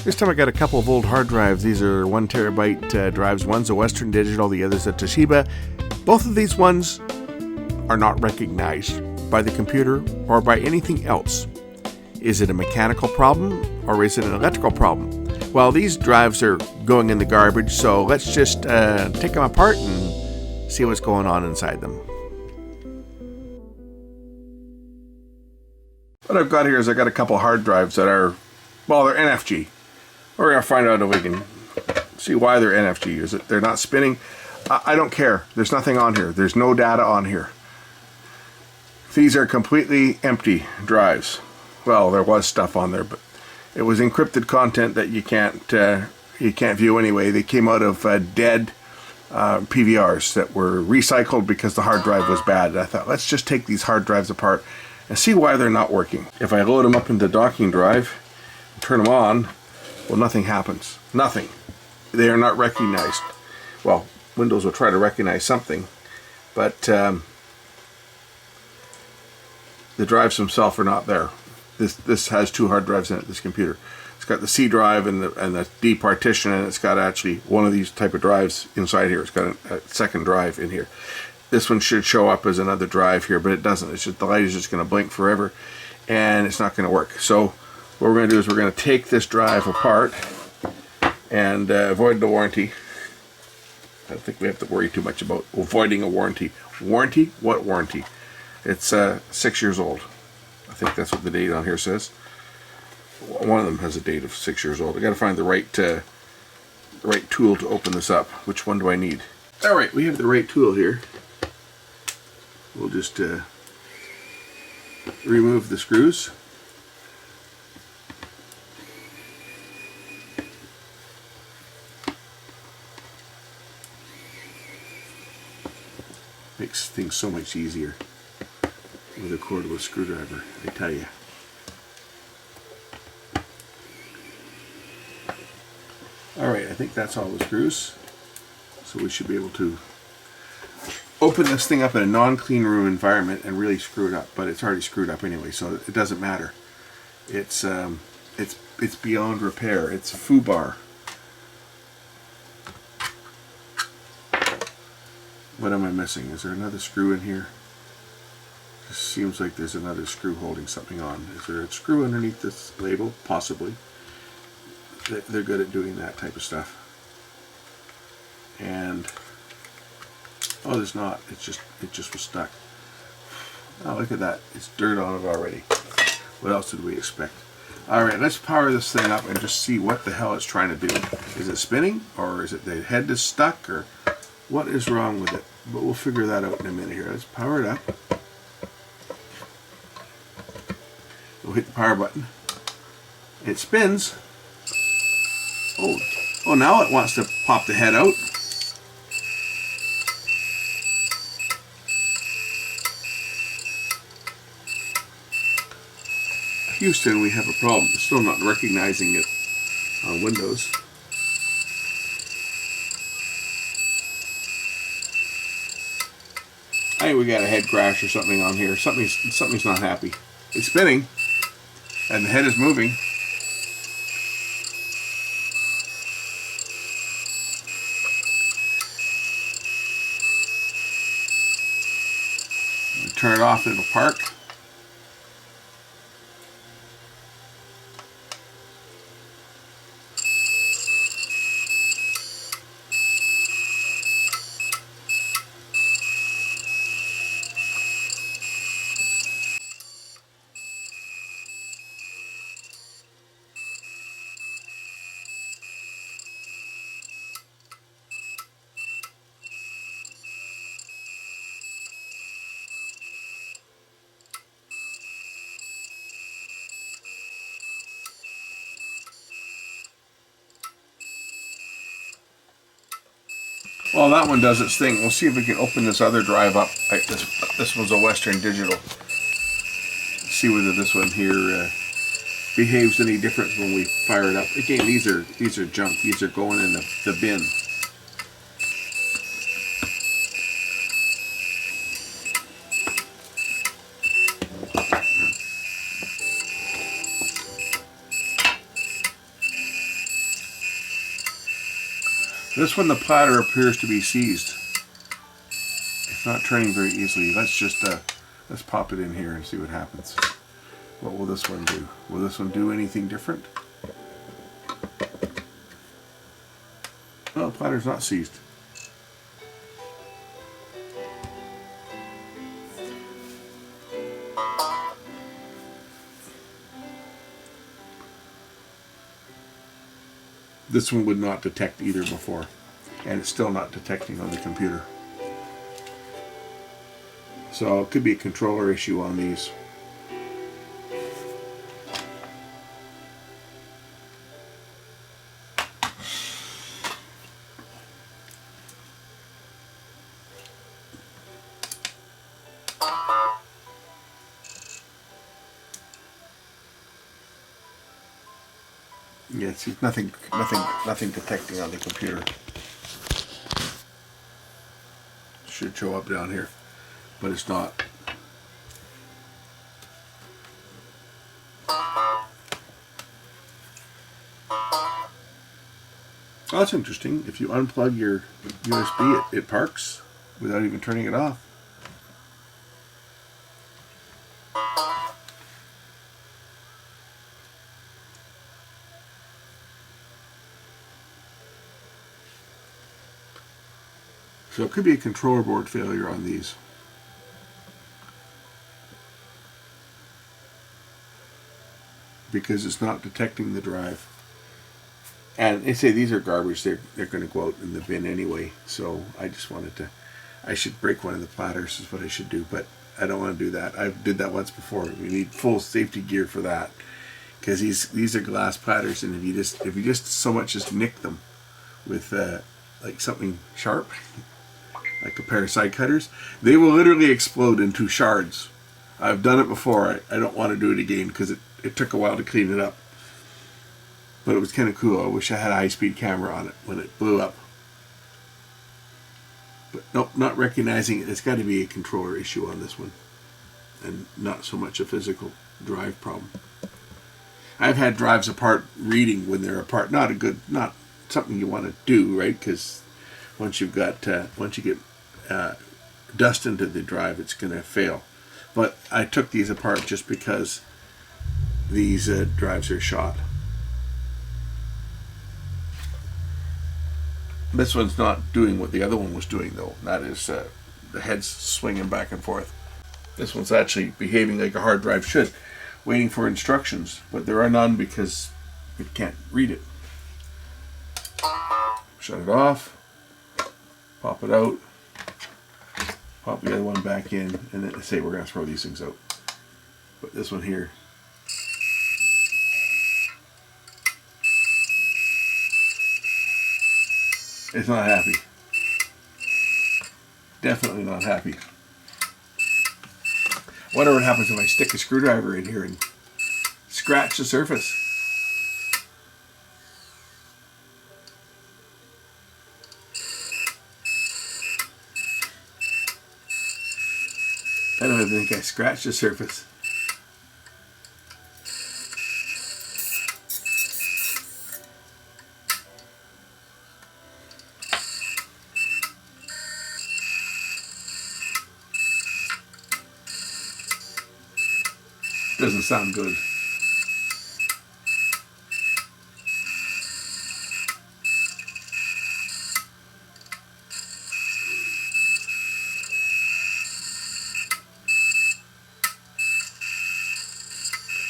This time I got a couple of old hard drives. These are 1 terabyte drives. One's a Western Digital, the other's a Toshiba. Both of these ones are not recognized by the computer or by anything else. Is it a mechanical problem or is it an electrical problem? Well, these drives are going in the garbage, so let's just take them apart and see what's going on inside them. What I've got here is I got a couple hard drives that are, well, they're NFG. We're going to find out if we can see why they're NFG. Is it they're not spinning? I don't care. There's nothing on here. There's no data on here. These are completely empty drives. Well, there was stuff on there, but it was encrypted content that you can't view anyway. They came out of dead PVRs that were recycled because the hard drive was bad. And I thought, let's just take these hard drives apart and see why they're not working. If I load them up into the docking drive, turn them on, well, nothing happens. Nothing. They are not recognized. Well, Windows will try to recognize something, but the drives themselves are not there. This has 2 hard drives in it, this computer. It's got the C drive and the D partition, and it's got actually one of these type of drives inside here. It's got a second drive in here. This one should show up as another drive here, but it doesn't. It's just the light is just going to blink forever, and it's not going to work. So what we're going to do is we're going to take this drive apart and avoid the warranty. I don't think we have to worry too much about avoiding a warranty. Warranty? What warranty? It's 6 years old. I think that's what the date on here says. One of them has a date of 6 years old. I got to find the right tool to open this up. Which one do I need? All right, we have the right tool here. We'll just remove the screws. Makes things so much easier with a cordless screwdriver, I tell you. Alright, I think that's all the screws. So we should be able to open this thing up in a non-clean room environment and really screw it up, but it's already screwed up anyway, so it doesn't matter. It's beyond repair. It's foobar. What am I missing? Is there another screw in here? It seems like there's another screw holding something on. Is there a screw underneath this label? Possibly. They're good at doing that type of stuff. And oh, there's not. It just was stuck. Oh, look at that. It's dirt on it already. What else did we expect? Alright, let's power this thing up and just see what the hell it's trying to do. Is it spinning? Or is it the head is stuck? Or what is wrong with it? But we'll figure that out in a minute here. Let's power it up. We'll hit the power button. It spins. Oh, now it wants to pop the head out. Houston, we have a problem. It's still not recognizing it on Windows. I think we got a head crash or something on here. Something's not happy. It's spinning, and the head is moving. Turn it off, it'll park. Well, that one does its thing. We'll see if we can open this other drive up. This one's a Western Digital. See whether this one here behaves any different when we fire it up. Again, these are junk. These are going in the bin. This one, the platter appears to be seized. It's not turning very easily. Let's pop it in here and see what happens. What will this one do? Will this one do anything different? No, the platter's not seized. This one would not detect either before, and it's still not detecting on the computer. So it could be a controller issue on these. Yeah, see, nothing detecting on the computer. Should show up down here, but it's not. Oh, that's interesting. If you unplug your USB, it parks without even turning it off. So it could be a controller board failure on these. Because it's not detecting the drive. And they say these are garbage, they're going to go out in the bin anyway. So I just wanted to, I should break one of the platters is what I should do, but I don't want to do that. I did that once before. We need full safety gear for that. Because these are glass platters, and if you just so much as nick them with like something sharp, like a pair of side cutters, they will literally explode into shards. I've done it before. I don't want to do it again because it took a while to clean it up. But it was kind of cool. I wish I had a high-speed camera on it when it blew up. But nope, not recognizing it. It's got to be a controller issue on this one, and not so much a physical drive problem. I've had drives apart reading when they're apart. Not something you want to do, right? Because once you get dust into the drive, it's going to fail. But I took these apart just because these drives are shot. This one's not doing what the other one was doing, though. That is the head's swinging back and forth. This one's actually behaving like a hard drive should, waiting for instructions, but there are none because it can't read it. Shut it off, pop it out, pop the other one back in, and then say we're going to throw these things out. But this one here, it's not happy. Definitely not happy. Wonder what happens if I stick a screwdriver in here and scratch the surface. I don't even think I scratched the surface. Doesn't sound good.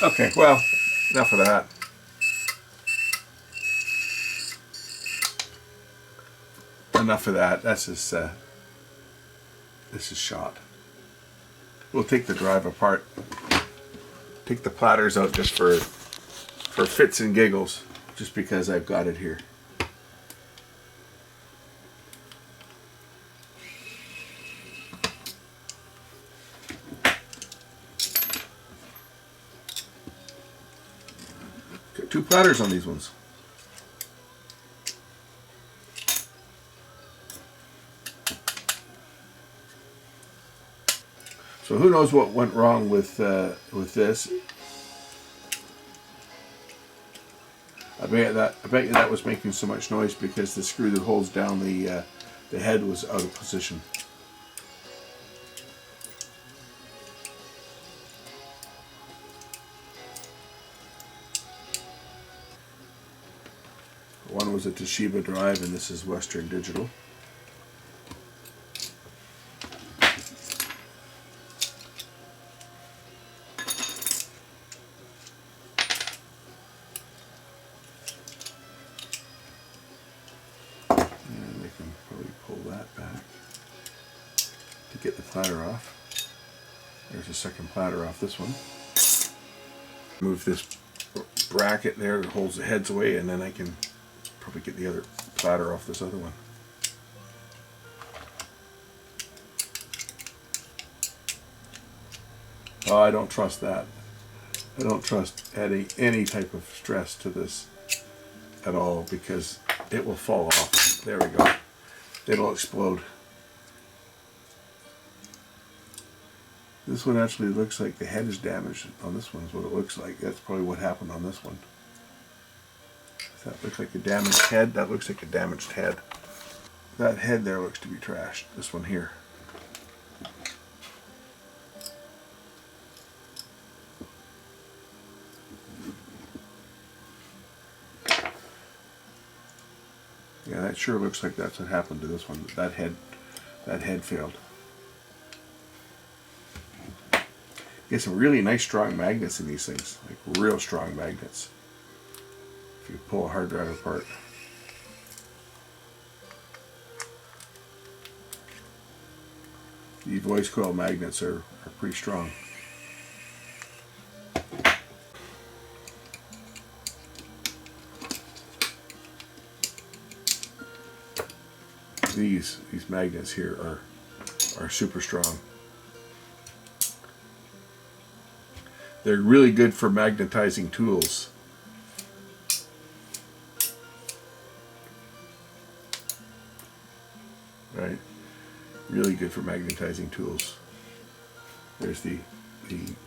Okay, well, enough of that. Enough of that. This is shot. We'll take the drive apart. Take the platters out just for fits and giggles, just because I've got it here. Got 2 platters on these ones. So who knows what went wrong with this? I bet you that was making so much noise because the screw that holds down the head was out of position. One was a Toshiba drive, and this is Western Digital. And they can probably pull that back to get the platter off. There's a second platter off this one. Move this bracket there that holds the heads away, and then I can probably get the other platter off this other one. Oh, I don't trust that. I don't trust adding any type of stress to this at all because it will fall off. There we go. It'll explode. This one actually looks like the head is damaged on this one is what it looks like. That's probably what happened on this one. Does that look like a damaged head? That looks like a damaged head. That head there looks to be trashed. This one here. Yeah, that sure looks like that's what happened to this one. That head failed. Get some really nice strong magnets in these things, like real strong magnets. If you pull a hard drive apart. The voice coil magnets are pretty strong. These magnets here are super strong. They're really good for magnetizing tools. Right? Really good for magnetizing tools. There's the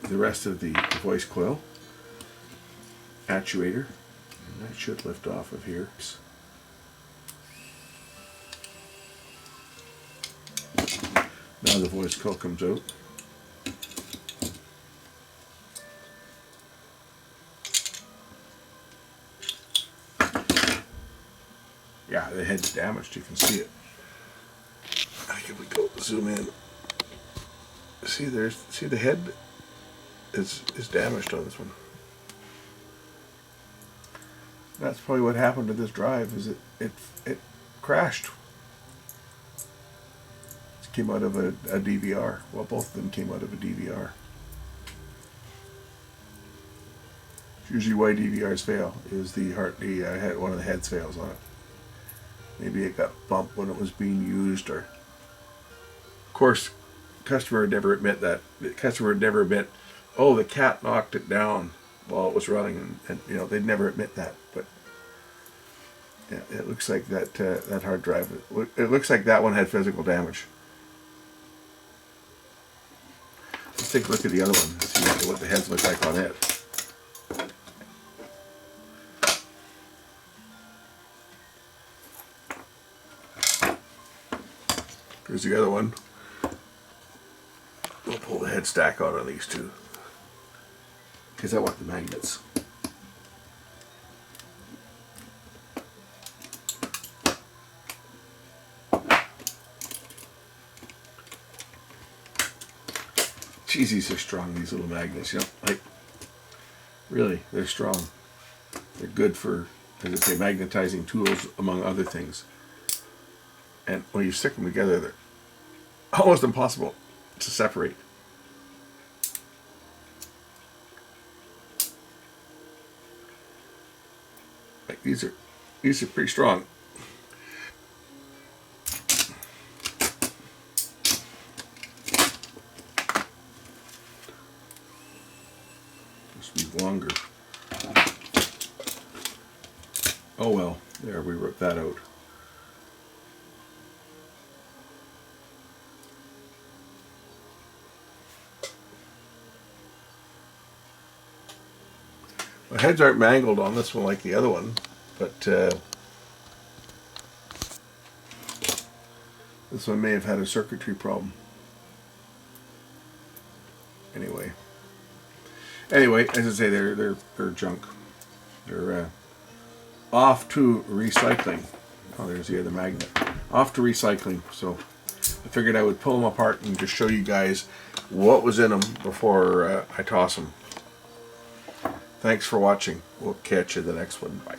rest of the voice coil actuator. And that should lift off of here. Now the voice coil comes out. Yeah, the head's damaged. You can see it. I think if we go zoom in, see the head is damaged on this one. That's probably what happened to this drive. Is it crashed. It came out of a DVR. Well, both of them came out of a DVR. It's usually why DVRs fail is one of the heads fails on it. Maybe it got bumped when it was being used, or of course, customer would never admit that. The customer would never admit, oh, the cat knocked it down while it was running, and they'd never admit that. But yeah, it looks like that hard drive. It looks like that one had physical damage. Let's take a look at the other one and see what the heads look like on it. Here's the other one. We'll pull the head stack out on these two because I want the magnets. Geez, these are strong, these little magnets, like really, they're strong. They're good for, as I say, magnetizing tools, among other things. And when you stick them together, they're almost impossible to separate. Like these are pretty strong. Just be longer. Oh well, there, we ripped that out. heads aren't mangled on this one like the other one, but this one may have had a circuitry problem. Anyway, as I say, they're junk. They're off to recycling. Oh, there's the other magnet. Off to recycling. So I figured I would pull them apart and just show you guys what was in them before I toss them. Thanks for watching. We'll catch you the next one. Bye.